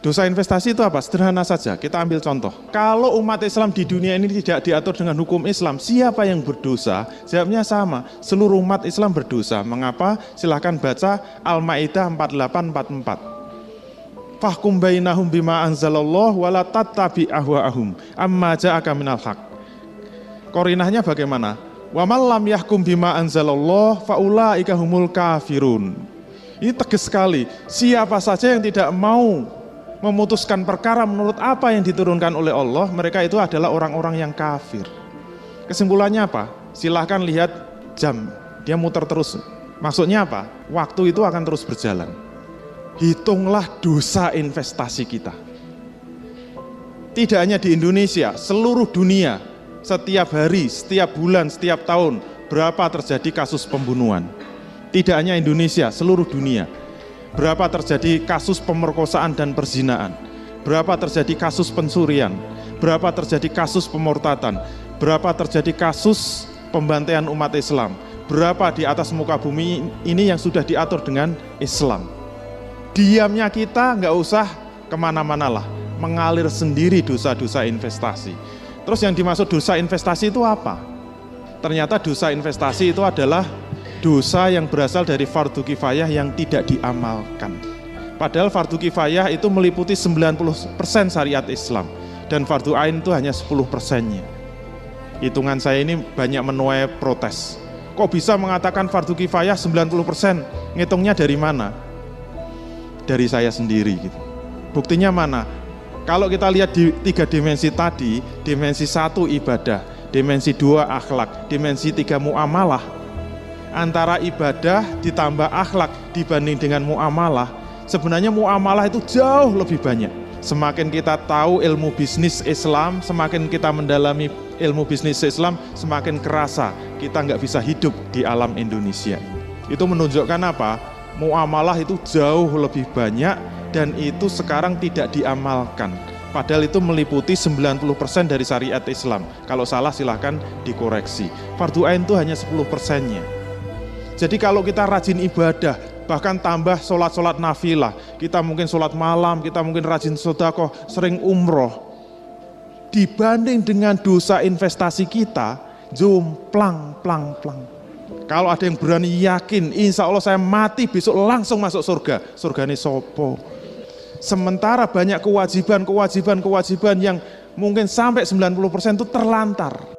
Dosa investasi itu apa? Sederhana saja, kita ambil contoh. Kalau umat Islam di dunia ini tidak diatur dengan hukum Islam, siapa yang berdosa? Jawabnya sama, seluruh umat Islam berdosa. Mengapa? Silahkan baca Al-Ma'idah 48-44. Fahkum bainahum bima anzalallah wala tattabi ahwa'ahum amma ja'aka minal haq. Korinahnya bagaimana? Wa man lam yahkum bima anzalallah faulaika humul kafirun. Ini tegas sekali, siapa saja yang tidak mau memutuskan perkara menurut apa yang diturunkan oleh Allah, mereka itu adalah orang-orang yang kafir. Kesimpulannya apa? Silahkan lihat jam, dia muter terus. Maksudnya apa? Waktu itu akan terus berjalan. Hitunglah dosa investasi kita. Tidak hanya di Indonesia, seluruh dunia, setiap hari, setiap bulan, setiap tahun, berapa terjadi kasus pembunuhan. Tidak hanya Indonesia, seluruh dunia. Berapa terjadi kasus pemerkosaan dan perzinaan, berapa terjadi kasus pencurian, berapa terjadi kasus pemurtadan, berapa terjadi kasus pembantaian umat Islam, berapa di atas muka bumi ini yang sudah diatur dengan Islam. Diamnya kita nggak usah kemana-mana lah, mengalir sendiri dosa-dosa investasi. Terus yang dimaksud dosa investasi itu apa? Ternyata dosa investasi itu adalah dosa yang berasal dari fardu kifayah yang tidak diamalkan. Padahal fardu kifayah itu meliputi 90% syariat Islam, dan fardu ain itu hanya 10%-nya. Hitungan saya ini banyak menuai protes. Kok bisa mengatakan fardu kifayah 90%? Ngitungnya dari mana? Dari saya sendiri gitu. Buktinya mana? Kalau kita lihat di 3 dimensi tadi, dimensi 1 ibadah, dimensi 2 akhlak, dimensi 3 muamalah. Antara ibadah ditambah akhlak dibanding dengan muamalah, sebenarnya muamalah itu jauh lebih banyak. Semakin kita tahu ilmu bisnis Islam, semakin kita mendalami ilmu bisnis Islam, semakin kerasa kita nggak bisa hidup di alam Indonesia. Itu menunjukkan apa? Muamalah itu jauh lebih banyak dan itu sekarang tidak diamalkan. Padahal itu meliputi 90% dari syariat Islam. Kalau salah silahkan dikoreksi. Fardu ain itu hanya 10%-nya. Jadi kalau kita rajin ibadah, bahkan tambah sholat-sholat nafilah, kita mungkin sholat malam, kita mungkin rajin sedekah, sering umroh, dibanding dengan dosa investasi kita, jomplang. Kalau ada yang berani yakin, insya Allah saya mati besok langsung masuk surga, surga ini sopo. Sementara banyak kewajiban yang mungkin sampai 90% itu terlantar.